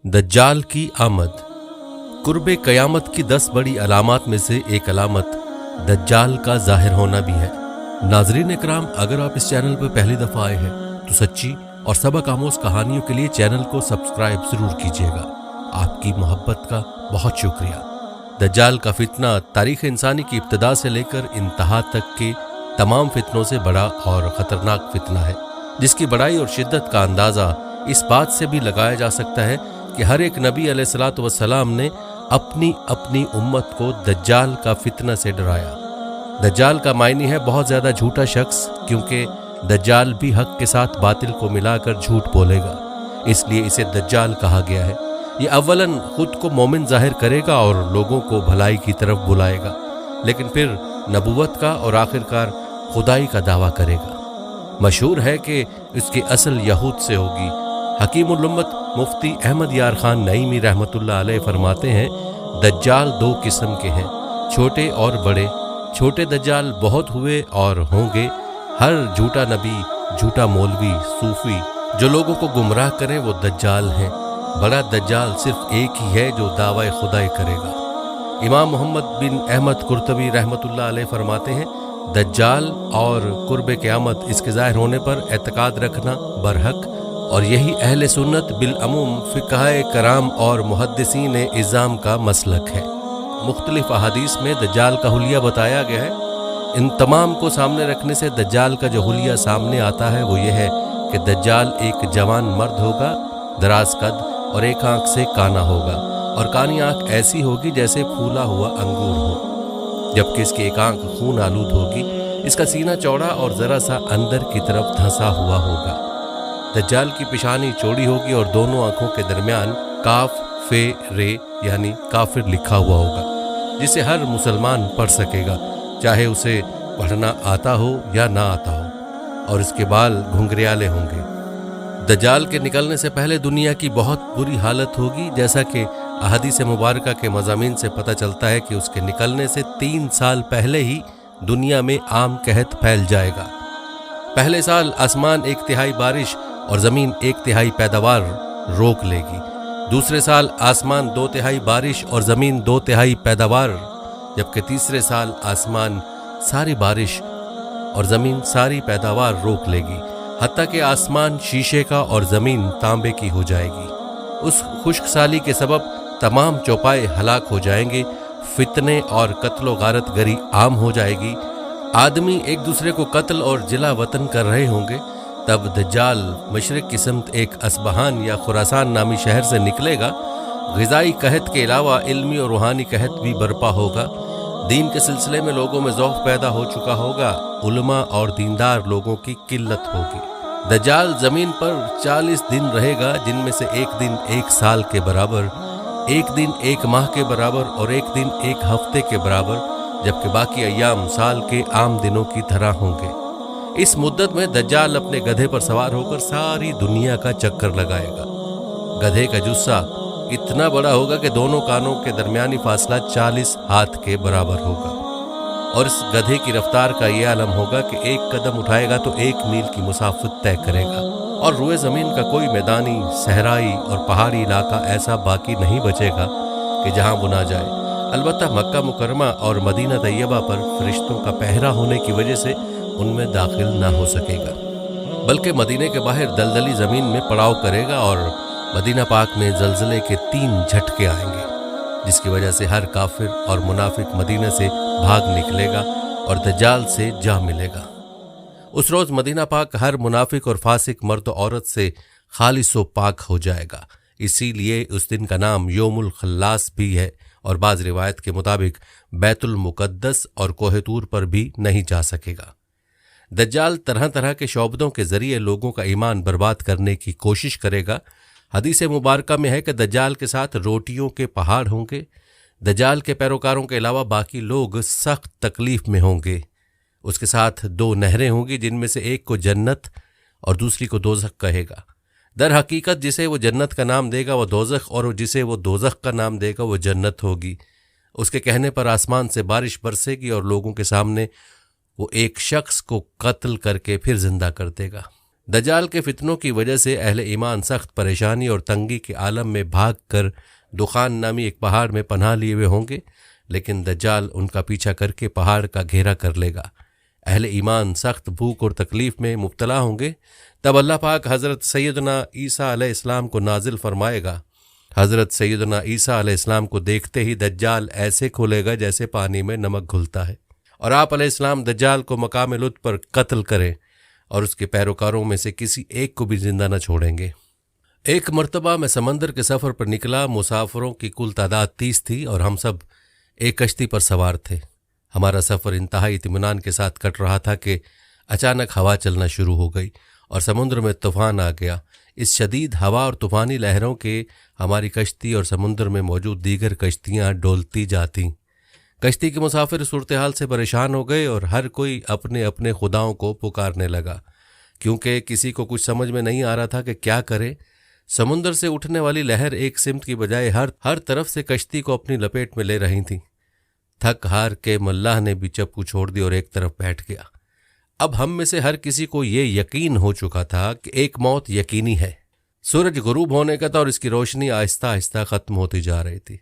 दज्जाल की आमद। कुर्बे क़यामत की 10 बड़ी अलामात में से एक अलामत दज्जाल का जाहिर होना भी है। नाज़रीन इकराम, अगर आप इस चैनल पर पहली दफ़ा आए हैं तो सच्ची और सबक आमोज कहानियों के लिए चैनल को सब्सक्राइब ज़रूर कीजिएगा। आपकी मोहब्बत का बहुत शुक्रिया। दज्जाल का फितना तारीख़ इंसानी की इब्तिदा से लेकर इंतहा तक के तमाम फितनों से बड़ा और ख़तरनाक फितना है, जिसकी बड़ाई और शिद्दत का अंदाज़ा इस बात से भी लगाया जा सकता है कि हर एक नबी अलैहिस्सलातु वस्सलाम ने अपनी अपनी उम्मत को दज्जाल का फितना से डराया। दज्जाल का मायने है बहुत ज़्यादा झूठा शख्स, क्योंकि दज्जाल भी हक के साथ बातिल को मिलाकर झूठ बोलेगा, इसलिए इसे दज्जाल कहा गया है। ये अव्वलन खुद को मोमिन जाहिर करेगा और लोगों को भलाई की तरफ बुलाएगा, लेकिन फिर नबूवत का और आखिरकार खुदाई का दावा करेगा। मशहूर है कि उसकी असल यहूद से होगी। हकीमुल उम्मत मुफ्ती अहमद यार खान नईमी रहमतुल्लाह अलैह फरमाते हैं, दज्जाल 2 किस्म के हैं, छोटे और बड़े। छोटे दज्जाल बहुत हुए और होंगे। हर झूठा नबी, झूठा मौलवी, सूफी जो लोगों को गुमराह करें वो दज्जाल हैं। बड़ा दज्जाल सिर्फ एक ही है जो दावा खुदाई करेगा। इमाम मोहम्मद बिन अहमद कुर्तबी रहमतुल्लाह अलैह फरमाते हैं, दज्जाल और कुर्बे क़यामत इसके ज़ाहिर होने पर एतकाद रखना बरहक, और यही अहले सुन्नत बिल अमूम फ़िक़हाए कराम और मुहद्दिसीन इज़ाम का मसलक है। मुख्तलिफ अहादीस में दज्जाल का हुलिया बताया गया है। इन तमाम को सामने रखने से दज्जाल का जो हुलिया सामने आता है वो ये है कि दज्जाल एक जवान मर्द होगा, दराज कद और एक आंख से काना होगा, और कानी आंख ऐसी होगी जैसे फूला हुआ अंगूर हो, जबकि इसकी एक आंख खून आलूद होगी। इसका सीना चौड़ा और ज़रा सा अंदर की तरफ धंसा हुआ होगा। दज्जाल की पेशानी चौड़ी होगी और दोनों आंखों के दरमियान काफ फे रे यानी काफिर लिखा हुआ होगा, जिसे हर मुसलमान पढ़ सकेगा, चाहे उसे पढ़ना आता हो या ना आता हो, और इसके बाल घुंघरियाले होंगे। दज्जाल के निकलने से पहले दुनिया की बहुत बुरी हालत होगी, जैसा कि अहादीस मुबारका के मज़ामीन से पता चलता है कि उसके निकलने से 3 साल पहले ही दुनिया में आम कहत फैल जाएगा। पहले साल आसमान 1/3 बारिश और ज़मीन 1/3 पैदावार रोक लेगी। दूसरे साल आसमान 2/3 बारिश और ज़मीन 2/3 पैदावार, जबकि तीसरे साल आसमान सारी बारिश और ज़मीन सारी पैदावार रोक लेगी, हत्ता कि आसमान शीशे का और ज़मीन तांबे की हो जाएगी। उस खुश्क साली के सबब तमाम चौपाए हलाक हो जाएंगे, फितने और कत्लो गारत गरी आम हो जाएगी, आदमी एक दूसरे को कत्ल और जिला वतन कर रहे होंगे। तब दज्जाल मशरिक की समत एक असबहान या खुरासान नामी शहर से निकलेगा। ग़िज़ाई कहत के अलावा इल्मी और रूहानी कहत भी बर्पा होगा। दीन के सिलसिले में लोगों में ज़ौक़ पैदा हो चुका होगा। उलमा और दीनदार लोगों की किल्लत होगी। दज्जाल ज़मीन पर 40 दिन रहेगा, जिनमें से एक दिन 1 साल के बराबर, एक दिन 1 माह के बराबर और एक दिन 1 हफ्ते के बराबर, जबकि बाकी अय्याम साल के आम दिनों की तरह होंगे। इस मुद्दत में दज्जाल अपने गधे पर सवार होकर सारी दुनिया का चक्कर लगाएगा। गधे का जुस्सा इतना बड़ा होगा कि दोनों कानों के दरमियानी फासला 40 हाथ के बराबर होगा, और इस गधे की रफ्तार का यह आलम होगा कि एक कदम उठाएगा तो 1 मील की मुसाफत तय करेगा, और रुए ज़मीन का कोई मैदानी, सहराई और पहाड़ी इलाका ऐसा बाकी नहीं बचेगा कि जहां वो ना जाए। अलबत्ता मक्का मुकरमा और मदीना तैयबा पर फरिश्तों का पहरा होने की वजह से उनमें दाखिल ना हो सकेगा, बल्कि मदीने के बाहर दलदली ज़मीन में पड़ाव करेगा, और मदीना पाक में ज़लज़ले के 3 झटके आएंगे, जिसकी वजह से हर काफिर और मुनाफिक मदीने से भाग निकलेगा और दज्जाल से जा मिलेगा। उस रोज़ मदीना पाक हर मुनाफिक और फासिक मर्द औरत से खालिस व पाक हो जाएगा। इसीलिए उस दिन का नाम योमुल खल्लास भी है, और बाज़ रिवायत के मुताबिक बैतुल मुक़द्दस और कोहतूर पर भी नहीं जा सकेगा। दज्जाल तरह तरह के शौबदों के ज़रिए लोगों का ईमान बर्बाद करने की कोशिश करेगा। हदीस मुबारका में है कि दज्जाल के साथ रोटियों के पहाड़ होंगे। दज्जाल के पैरोकारों के अलावा बाकी लोग सख्त तकलीफ में होंगे। उसके साथ 2 नहरें होंगी, जिनमें से एक को जन्नत और दूसरी को दोज़ख कहेगा। दर हकीकत जिसे वो जन्नत का नाम देगा वो दोज़ख, और जिसे वो दोज़ख का नाम देगा वो जन्नत होगी। उसके कहने पर आसमान से बारिश बरसेगी और लोगों के सामने वो एक शख्स को कत्ल करके फिर जिंदा कर देगा। दज्जाल के फितनों की वजह से अहले ईमान सख्त परेशानी और तंगी के आलम में भाग कर दुखान नामी एक पहाड़ में पनाह लिए हुए होंगे, लेकिन दज्जाल उनका पीछा करके पहाड़ का घेरा कर लेगा। अहले ईमान सख्त भूख और तकलीफ में मुब्तला होंगे। तब अल्लाह पाक हज़रत सैयदना ईसा अलैहिस्सलाम को नाजिल फरमाएगा। हज़रत सैयदना ईसा अलैहिस्सलाम को देखते ही दज्जाल ऐसे खुलेगा जैसे पानी में नमक घुलता है, और आप अलैहिस्सलाम दज्जाल को मकाम लुत पर कत्ल करें और उसके पैरोकारों में से किसी एक को भी जिंदा न छोड़ेंगे। एक मर्तबा मैं समंदर के सफ़र पर निकला। मुसाफिरों की कुल तादाद 30 थी और हम सब एक कश्ती पर सवार थे। हमारा सफ़र इंतहाई इत्मीनान के साथ कट रहा था कि अचानक हवा चलना शुरू हो गई और समुद्र में तूफान आ गया। इस शदीद हवा और तूफ़ानी लहरों के हमारी कश्ती और समुद्र में मौजूद दीगर कश्तियाँ डोलती जातीं। कश्ती के मुसाफिर सूरत हाल से परेशान हो गए और हर कोई अपने अपने खुदाओं को पुकारने लगा, क्योंकि किसी को कुछ समझ में नहीं आ रहा था कि क्या करे। समुद्र से उठने वाली लहर एक सिमत की बजाय हर तरफ से कश्ती को अपनी लपेट में ले रही थी। थक हार के मल्लाह ने भी चप्पू छोड़ दी और एक तरफ बैठ गया। अब हम में से हर किसी को ये यकीन हो चुका था कि एक मौत यकीनी है। सूरज गुरूब होने का था और इसकी रोशनी आहिस्ता आहिस्ता खत्म होती जा रही थी।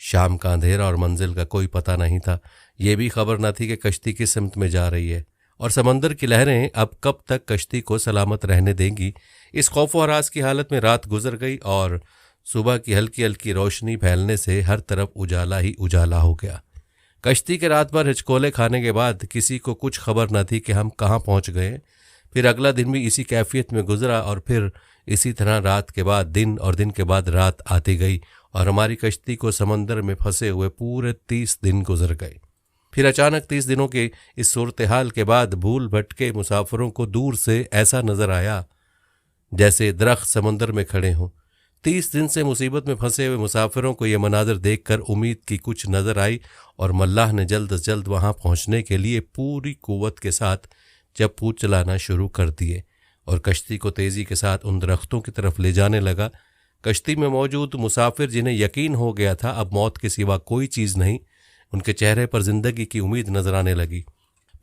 शाम का अंधेरा और मंजिल का कोई पता नहीं था। ये भी खबर न थी कि कश्ती किस सिमत में जा रही है और समंदर की लहरें अब कब तक कश्ती को सलामत रहने देंगी। इस खौफ व हरास की हालत में रात गुजर गई और सुबह की हल्की हल्की रोशनी फैलने से हर तरफ उजाला ही उजाला हो गया। कश्ती के रात भर हिचकोले खाने के बाद किसी को कुछ खबर न थी कि हम कहाँ पहुँच गए। फिर अगला दिन भी इसी कैफियत में गुजरा और फिर इसी तरह रात के बाद दिन और दिन के बाद रात आती गई और हमारी कश्ती को समंदर में फंसे हुए पूरे 30 दिन गुजर गए। फिर अचानक 30 दिनों के इस सूरत हाल के बाद भूल भटके मुसाफिरों को दूर से ऐसा नजर आया जैसे दरख्त समंदर में खड़े हों। 30 दिन से मुसीबत में फंसे हुए मुसाफिरों को यह मनाजर देखकर उम्मीद की कुछ नजर आई और मल्लाह ने जल्द से जल्द वहां पहुंचने के लिए पूरी कुव्वत के साथ चप्पू चलाना शुरू कर दिए और कश्ती को तेजी के साथ उन दरख्तों की तरफ ले जाने लगा। कश्ती में मौजूद मुसाफिर जिन्हें यकीन हो गया था अब मौत के सिवा कोई चीज़ नहीं, उनके चेहरे पर जिंदगी की उम्मीद नजर आने लगी।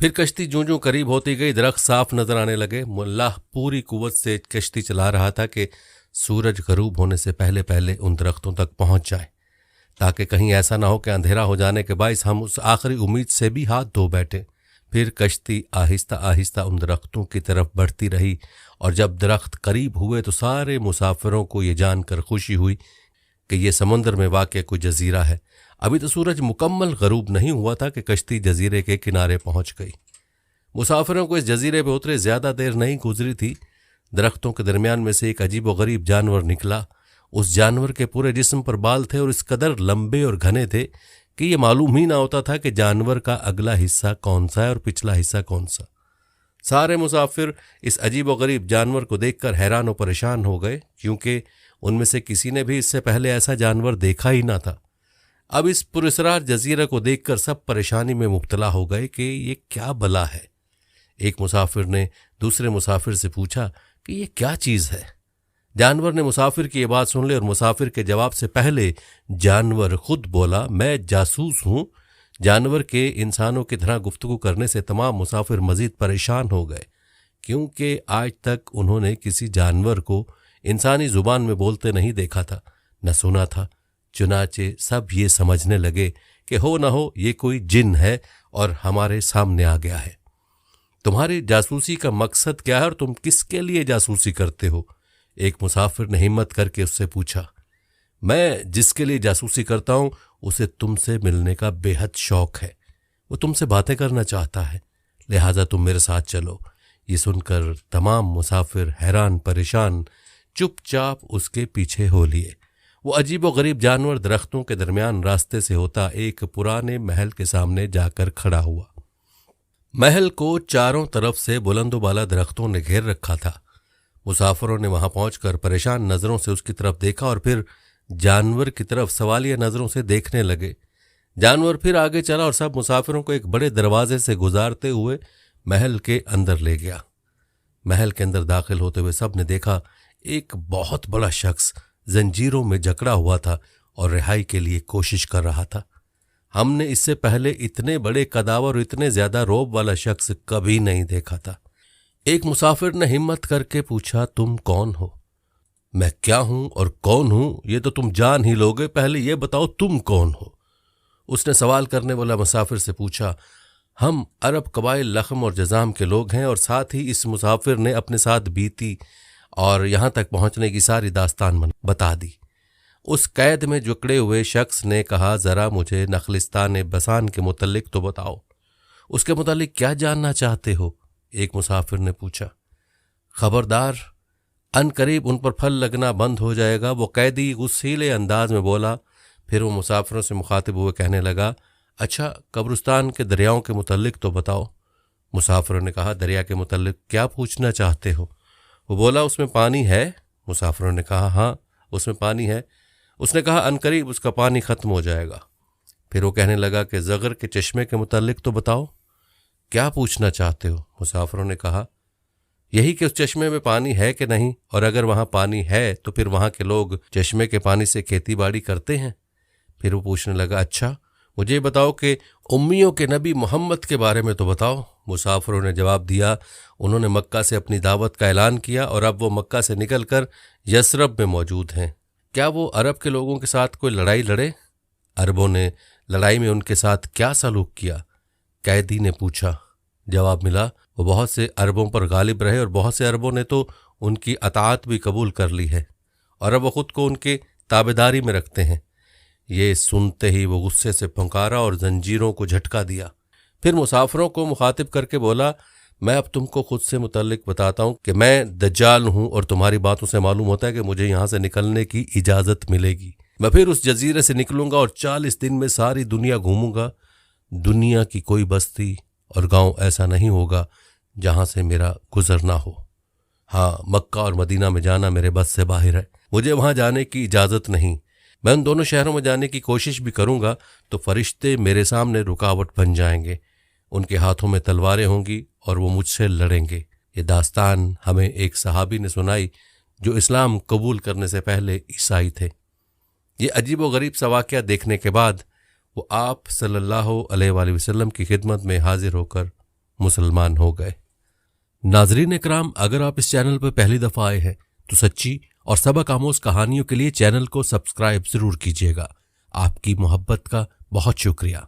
फिर कश्ती जूं जूं करीब होती गई, दरख्त साफ नजर आने लगे। मुल्लाह पूरी कुव्वत से कश्ती चला रहा था कि सूरज गरूब होने से पहले पहले उन दरख्तों तक पहुंच जाए, ताकि कहीं ऐसा ना हो कि अंधेरा हो जाने के बायस हम उस आखिरी उम्मीद से भी हाथ धो बैठे। फिर कश्ती आहिस्ता आहिस्ता उन दरख्तों की तरफ बढ़ती रही और जब दरख्त करीब हुए तो सारे मुसाफिरों को ये जानकर खुशी हुई कि ये समंदर में वाक़ कोई जजीरा है। अभी तो सूरज मुकम्मल गरूब नहीं हुआ था कि कश्ती जजीरे के किनारे पहुंच गई। मुसाफिरों को इस जजीरे पर उतरे ज़्यादा देर नहीं गुजरी थी। दरख्तों के दरमियान में से एक अजीब व गरीब जानवर निकला। उस जानवर के पूरे जिस्म पर बाल थे और इस कदर लंबे और घने थे कि ये मालूम ही ना होता था कि जानवर का अगला हिस्सा कौन सा है और पिछला हिस्सा कौन सा। सारे मुसाफिर इस अजीब व गरीब जानवर को देखकर हैरान और परेशान हो गए, क्योंकि उनमें से किसी ने भी इससे पहले ऐसा जानवर देखा ही ना था। अब इस पुरस्रार जजीरा को देखकर सब परेशानी में मुब्तला हो गए कि ये क्या बला है। एक मुसाफिर ने दूसरे मुसाफिर से पूछा कि ये क्या चीज़ है। जानवर ने मुसाफिर की ये बात सुन ली और मुसाफिर के जवाब से पहले जानवर खुद बोला, मैं जासूस हूँ। जानवर के इंसानों की तरह गुफ्तगू करने से तमाम मुसाफिर मजीद परेशान हो गए, क्योंकि आज तक उन्होंने किसी जानवर को इंसानी जुबान में बोलते नहीं देखा था, न सुना था। चुनाचे सब ये समझने लगे कि हो न हो ये कोई जिन है और हमारे सामने आ गया है। तुम्हारी जासूसी का मकसद क्या है और तुम किसके लिए जासूसी करते हो? एक मुसाफिर ने हिम्मत करके उससे पूछा। मैं जिसके लिए जासूसी करता हूं उसे तुमसे मिलने का बेहद शौक है। वो तुमसे बातें करना चाहता है, लिहाजा तुम मेरे साथ चलो। ये सुनकर तमाम मुसाफिर हैरान परेशान चुपचाप उसके पीछे हो लिए। वो अजीब व गरीब जानवर दरख्तों के दरमियान रास्ते से होता एक पुराने महल के सामने जाकर खड़ा हुआ। महल को चारों तरफ से बुलंदोबाला दरख्तों ने घेर रखा था। मुसाफिरों ने वहां पहुंचकर परेशान नजरों से उसकी तरफ देखा और फिर जानवर की तरफ सवालिया नजरों से देखने लगे। जानवर फिर आगे चला और सब मुसाफिरों को एक बड़े दरवाजे से गुजारते हुए महल के अंदर ले गया। महल के अंदर दाखिल होते हुए सब ने देखा एक बहुत बड़ा शख्स जंजीरों में जकड़ा हुआ था और रिहाई के लिए कोशिश कर रहा था। हमने इससे पहले इतने बड़े कदावर और इतने ज्यादा रौब वाला शख्स कभी नहीं देखा था। एक मुसाफिर ने हिम्मत करके पूछा, तुम कौन हो? मैं क्या हूं और कौन हूं ये तो तुम जान ही लोगे, पहले ये बताओ तुम कौन हो? उसने सवाल करने वाला मुसाफिर से पूछा, हम अरब कबाइल लखम और जजाम के लोग हैं। और साथ ही इस मुसाफिर ने अपने साथ बीती और यहां तक पहुंचने की सारी दास्तान बता दी। उस कैद में जकड़े हुए शख्स ने कहा, जरा मुझे नखलिस्तान बसान के मुतल्लिक तो बताओ, उसके मुतालिक क्या जानना चाहते हो? एक मुसाफिर ने पूछा। खबरदार, अनकरीब उन पर फल लगना बंद हो जाएगा, वो कैदी गुस्सीले अंदाज में बोला। फिर वो मुसाफिरों से मुखातिब हुए कहने लगा, अच्छा कब्रिस्तान के दरियाओं के मुतल्लिक तो बताओ। मुसाफिरों ने कहा, दरिया के मुतल्लिक क्या पूछना चाहते हो? वो बोला, उसमें पानी है? मुसाफिरों ने कहा, हाँ उसमें पानी है। उसने कहा, अनकरीब उसका पानी खत्म हो जाएगा। फिर वो कहने लगा कि ज़गर के चश्मे के मुतल्लिक तो बताओ, क्या पूछना चाहते हो? मुसाफिरों ने कहा, यही कि उस चश्मे में पानी है कि नहीं, और अगर वहाँ पानी है तो फिर वहाँ के लोग चश्मे के पानी से खेती बाड़ी करते हैं। फिर वो पूछने लगा, अच्छा मुझे बताओ कि उम्मियों के नबी मोहम्मद के बारे में तो बताओ। मुसाफिरों ने जवाब दिया, उन्होंने मक्का से अपनी दावत का ऐलान किया और अब वो मक्का से निकलकर यसरब में मौजूद हैं। क्या वो अरब के लोगों के साथ कोई लड़ाई लड़े? अरबों ने लड़ाई में उनके साथ क्या सलूक किया? कैदी ने पूछा। जवाब मिला, वो बहुत से अरबों पर गालिब रहे और बहुत से अरबों ने तो उनकी अताअत भी कबूल कर ली है और अब वो खुद को उनके ताबेदारी में रखते हैं। ये सुनते ही वो गुस्से से फंकारा और जंजीरों को झटका दिया। फिर मुसाफिरों को मुखातिब करके बोला, मैं अब तुमको खुद से मुतल्लिक बताता हूँ कि मैं दज्जाल हूँ और तुम्हारी बातों से मालूम होता है कि मुझे यहाँ से निकलने की इजाज़त मिलेगी। मैं फिर उस जजीरे से निकलूंगा और 40 दिन में सारी दुनिया घूमूंगा। दुनिया की कोई बस्ती और गांव ऐसा नहीं होगा जहां से मेरा गुजरना हो। हाँ, मक्का और मदीना में जाना मेरे बस से बाहर है, मुझे वहां जाने की इजाज़त नहीं। मैं उन दोनों शहरों में जाने की कोशिश भी करूंगा तो फरिश्ते मेरे सामने रुकावट बन जाएंगे, उनके हाथों में तलवारें होंगी और वो मुझसे लड़ेंगे। ये दास्तान हमें एक सहाबी ने सुनाई जो इस्लाम कबूल करने से पहले ईसाई थे। ये अजीब व गरीब सा वाक़या देखने के बाद वो आप सल्लल्लाहु अलैहि वसल्लम की खिदमत में हाजिर होकर मुसलमान हो गए। नाज़रीन इकराम, अगर आप इस चैनल पर पहली दफ़ा आए हैं तो सच्ची और सबक आमोज़ कहानियों के लिए चैनल को सब्सक्राइब ज़रूर कीजिएगा। आपकी मोहब्बत का बहुत शुक्रिया।